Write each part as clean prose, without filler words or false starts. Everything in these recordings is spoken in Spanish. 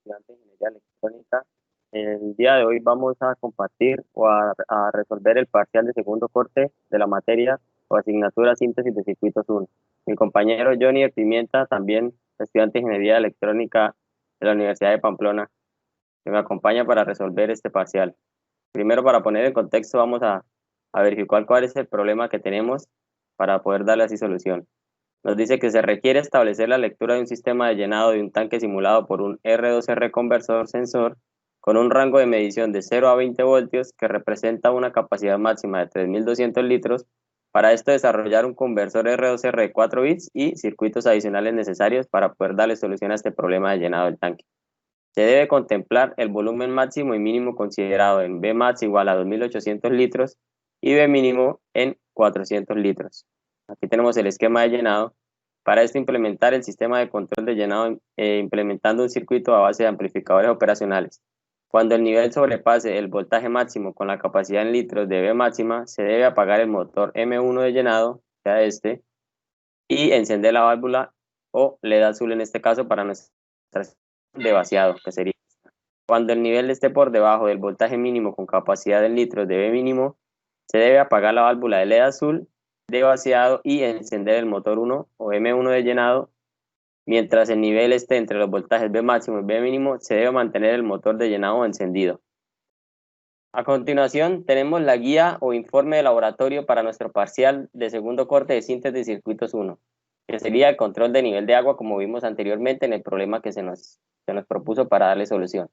estudiante de Ingeniería Electrónica. El día de hoy vamos a compartir a resolver el parcial de segundo corte de la materia o asignatura Síntesis de Circuitos 1. Mi compañero Johnny de Pimienta, también estudiante de Ingeniería Electrónica de la Universidad de Pamplona, que me acompaña para resolver este parcial. Primero, para poner en contexto, vamos a verificar cuál es el problema que tenemos para poder darle así solución. Nos dice que se requiere establecer la lectura de un sistema de llenado de un tanque simulado por un R2R conversor sensor con un rango de medición de 0 a 20 voltios que representa una capacidad máxima de 3.200 litros. Para esto, desarrollar un conversor R2R de 4 bits y circuitos adicionales necesarios para poder darle solución a este problema de llenado del tanque. Se debe contemplar el volumen máximo y mínimo considerado en B max igual a 2.800 litros y B mínimo en 400 litros. Aquí tenemos el esquema de llenado. Para esto, implementar el sistema de control de llenado implementando un circuito a base de amplificadores operacionales. Cuando el nivel sobrepase el voltaje máximo con la capacidad en litros de B máxima, se debe apagar el motor M1 de llenado, sea este, y encender la válvula o LED azul en este caso para nuestra de vaciado, que sería cuando el nivel esté por debajo del voltaje mínimo con capacidad en litros de B mínimo, se debe apagar la válvula de LED azul de vaciado y encender el motor 1 o M1 de llenado. Mientras el nivel esté entre los voltajes B máximo y B mínimo, se debe mantener el motor de llenado encendido. A continuación, tenemos la guía o informe de laboratorio para nuestro parcial de segundo corte de síntesis de circuitos 1, que sería el control de nivel de agua como vimos anteriormente en el problema que se nos propuso para darle solución.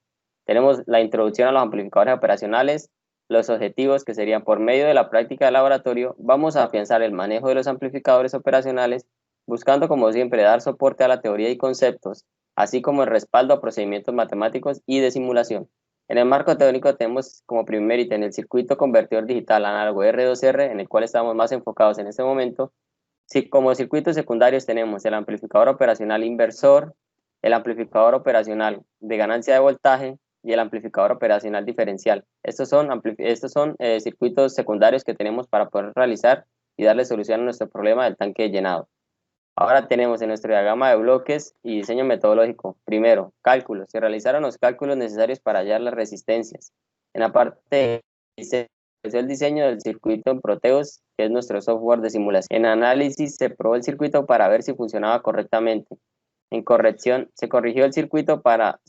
Tenemos la introducción a los amplificadores operacionales, los objetivos que serían por medio de la práctica de laboratorio, vamos a afianzar el manejo de los amplificadores operacionales, buscando como siempre dar soporte a la teoría y conceptos, así como el respaldo a procedimientos matemáticos y de simulación. En el marco teórico tenemos como primer ítem el circuito convertidor digital análogo R2R, en el cual estamos más enfocados en este momento. Sí, como circuitos secundarios tenemos el amplificador operacional inversor, el amplificador operacional de ganancia de voltaje y el amplificador operacional diferencial. Estos son circuitos secundarios que tenemos para poder realizar y darle solución a nuestro problema del tanque de llenado. Ahora tenemos en nuestro diagrama de bloques y diseño metodológico. Primero, cálculos. Se realizaron los cálculos necesarios para hallar las resistencias. En la parte de diseño, el diseño del circuito en Proteus, que es nuestro software de simulación. En análisis, se probó el circuito para ver si funcionaba correctamente. En corrección, se corrigió el circuito para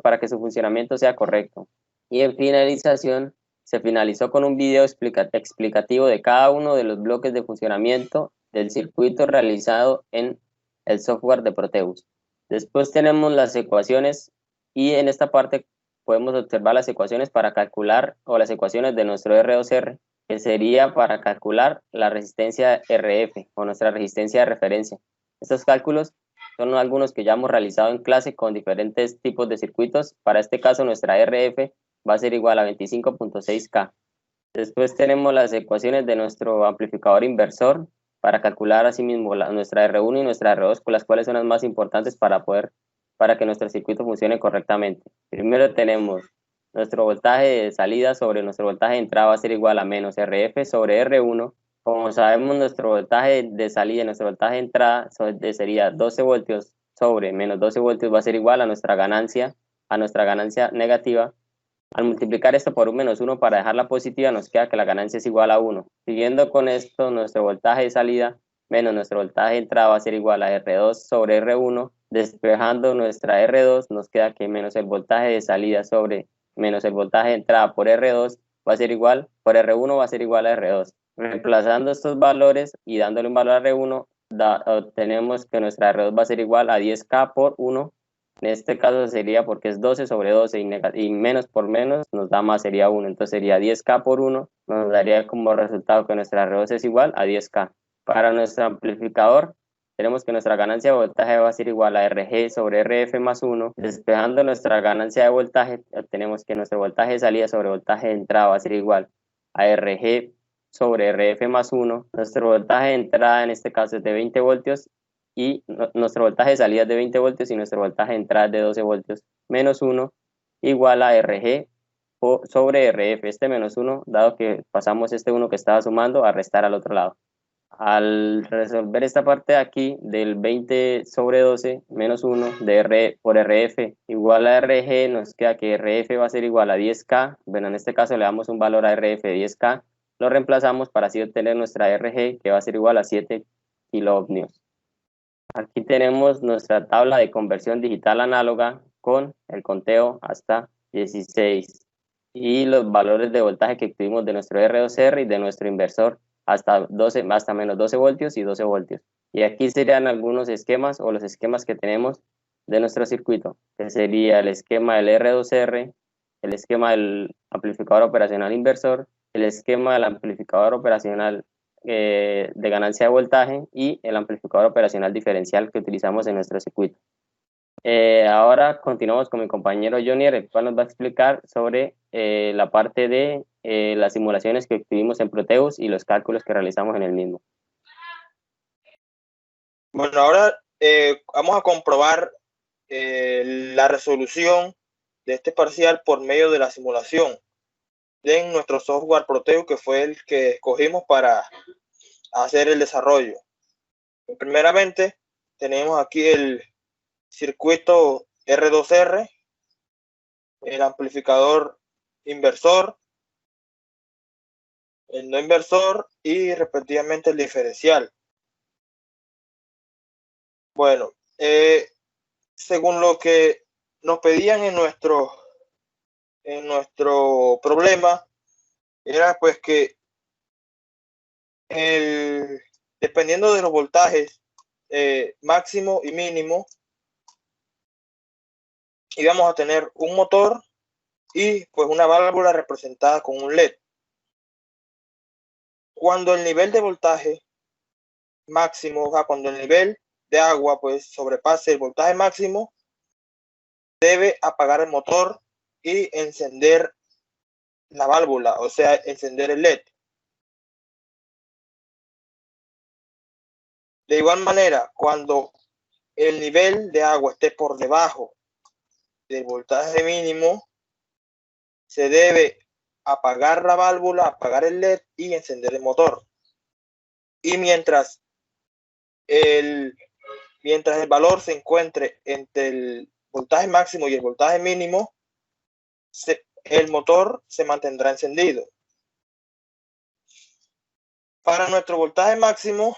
para que su funcionamiento sea correcto. Y en finalización, se finalizó con un video explicativo de cada uno de los bloques de funcionamiento del circuito realizado en el software de Proteus. Después tenemos las ecuaciones y en esta parte podemos observar las ecuaciones para calcular o las ecuaciones de nuestro R2R, que sería para calcular la resistencia RF o nuestra resistencia de referencia. Estos cálculos son algunos que ya hemos realizado en clase con diferentes tipos de circuitos. Para este caso nuestra RF va a ser igual a 25.6K. Después tenemos las ecuaciones de nuestro amplificador inversor para calcular asimismo nuestra R1 y nuestra R2, con las cuales son las más importantes para que nuestro circuito funcione correctamente. Primero tenemos nuestro voltaje de salida sobre nuestro voltaje de entrada va a ser igual a menos RF sobre R1. Como sabemos, nuestro voltaje de salida y nuestro voltaje de entrada sería 12 voltios sobre menos 12 voltios va a ser igual a nuestra ganancia negativa. Al multiplicar esto por un menos 1 para dejarla positiva, nos queda que la ganancia es igual a 1. Siguiendo con esto, nuestro voltaje de salida menos nuestro voltaje de entrada va a ser igual a R2 sobre R1. Despejando nuestra R2, nos queda que menos el voltaje de salida sobre menos el voltaje de entrada por R2 va a ser igual, por R1 va a ser igual a R2. Reemplazando estos valores y dándole un valor a R1, obtenemos que nuestra R2 va a ser igual a 10K por 1. En este caso sería porque es 12 sobre 12 y menos por menos nos da más, sería 1. Entonces sería 10K por 1, nos daría como resultado que nuestra R2 es igual a 10K. Para nuestro amplificador, tenemos que nuestra ganancia de voltaje va a ser igual a RG sobre RF más 1. Despejando nuestra ganancia de voltaje, tenemos que nuestro voltaje de salida sobre voltaje de entrada va a ser igual a RG sobre RF más 1. Nuestro voltaje de entrada en este caso es de 20 voltios y nuestro voltaje de salida es de 20 voltios y nuestro voltaje de entrada es de 12 voltios menos 1 igual a RG sobre RF. Este menos 1, dado que pasamos este 1 que estaba sumando a restar al otro lado. Al resolver esta parte de aquí, del 20 sobre 12 menos 1 de R por RF igual a RG, nos queda que RF va a ser igual a 10K. Bueno, en este caso le damos un valor a RF de 10K, lo reemplazamos para así obtener nuestra RG, que va a ser igual a 7 kiloohmios. Aquí tenemos nuestra tabla de conversión digital análoga con el conteo hasta 16 y los valores de voltaje que obtuvimos de nuestro R2R y de nuestro inversor hasta menos 12 voltios y 12 voltios. Y aquí serían algunos esquemas o los esquemas que tenemos de nuestro circuito, que sería el esquema del R2R, el esquema del amplificador operacional inversor, el esquema del amplificador operacional de ganancia de voltaje y el amplificador operacional diferencial que utilizamos en nuestro circuito. Ahora continuamos con mi compañero Johnny, el cual nos va a explicar sobre la parte de las simulaciones que obtuvimos en Proteus y los cálculos que realizamos en el mismo. Bueno, ahora vamos a comprobar la resolución de este parcial por medio de la simulación en nuestro software Proteus, que fue el que escogimos para hacer el desarrollo. Primeramente, tenemos aquí el circuito R2R, el amplificador inversor, el no inversor y respectivamente el diferencial. Bueno, según lo que nos pedían en nuestro problema, era pues que dependiendo de los voltajes máximo y mínimo, íbamos a tener un motor y pues una válvula representada con un LED. Cuando el nivel de voltaje máximo, o sea, cuando el nivel de agua pues sobrepase el voltaje máximo, debe apagar el motor y encender la válvula, o sea, encender el LED. De igual manera, cuando el nivel de agua esté por debajo del voltaje mínimo, se debe apagar la válvula, apagar el LED y encender el motor. Y mientras el valor se encuentre entre el voltaje máximo y el voltaje mínimo, el motor se mantendrá encendido. Para nuestro voltaje máximo,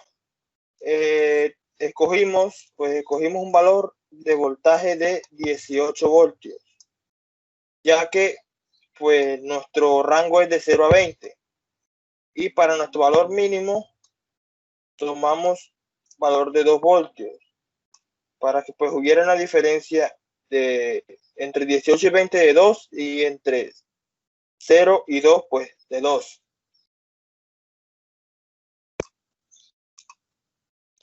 escogimos un valor de voltaje de 18 voltios, ya que pues nuestro rango es de 0 a 20. Y para nuestro valor mínimo, tomamos valor de 2 voltios, para que pues hubiera una diferencia de entre 18 y 20 de 2 y entre 0 y 2 pues de 2.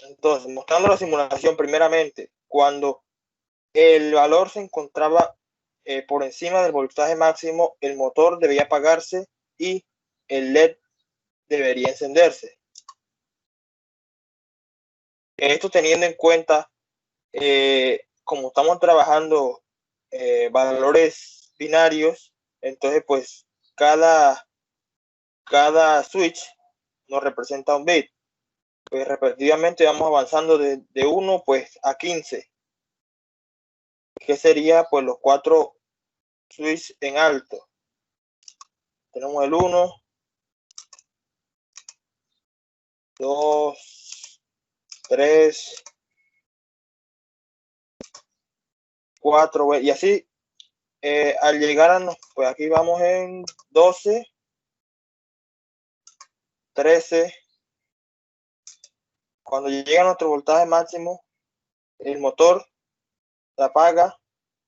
Entonces, mostrando la simulación primeramente, cuando el valor se encontraba por encima del voltaje máximo, el motor debía apagarse y el LED debería encenderse. Esto teniendo en cuenta, como estamos trabajando valores binarios, entonces pues cada switch nos representa un bit. Pues repetitivamente vamos avanzando de 1 pues a 15, que sería pues los 4 switches en alto. Tenemos el 1, 2, 3, 4, y así al llegar a, pues aquí vamos en 12, 13. Cuando llega a nuestro voltaje máximo, el motor se apaga,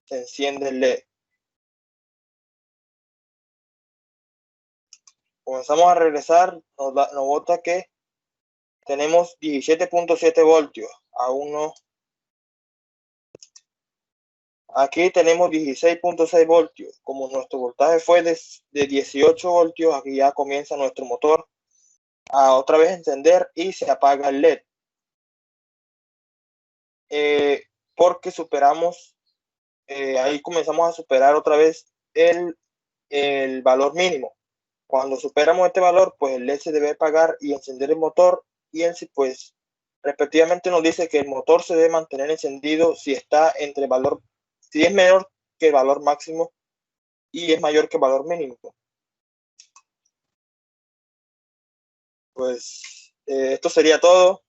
se enciende el LED. Comenzamos a regresar, nos bota que tenemos 17.7 voltios. Aún no. Aquí tenemos 16.6 voltios. Como nuestro voltaje fue de 18 voltios, aquí ya comienza nuestro motor a otra vez encender y se apaga el LED. Porque superamos, ahí comenzamos a superar otra vez el valor mínimo. Cuando superamos este valor, pues el LED se debe apagar y encender el motor y en sí, pues, respectivamente nos dice que el motor se debe mantener encendido si está entre valor, si es menor que el valor máximo y es mayor que el valor mínimo. Pues esto sería todo.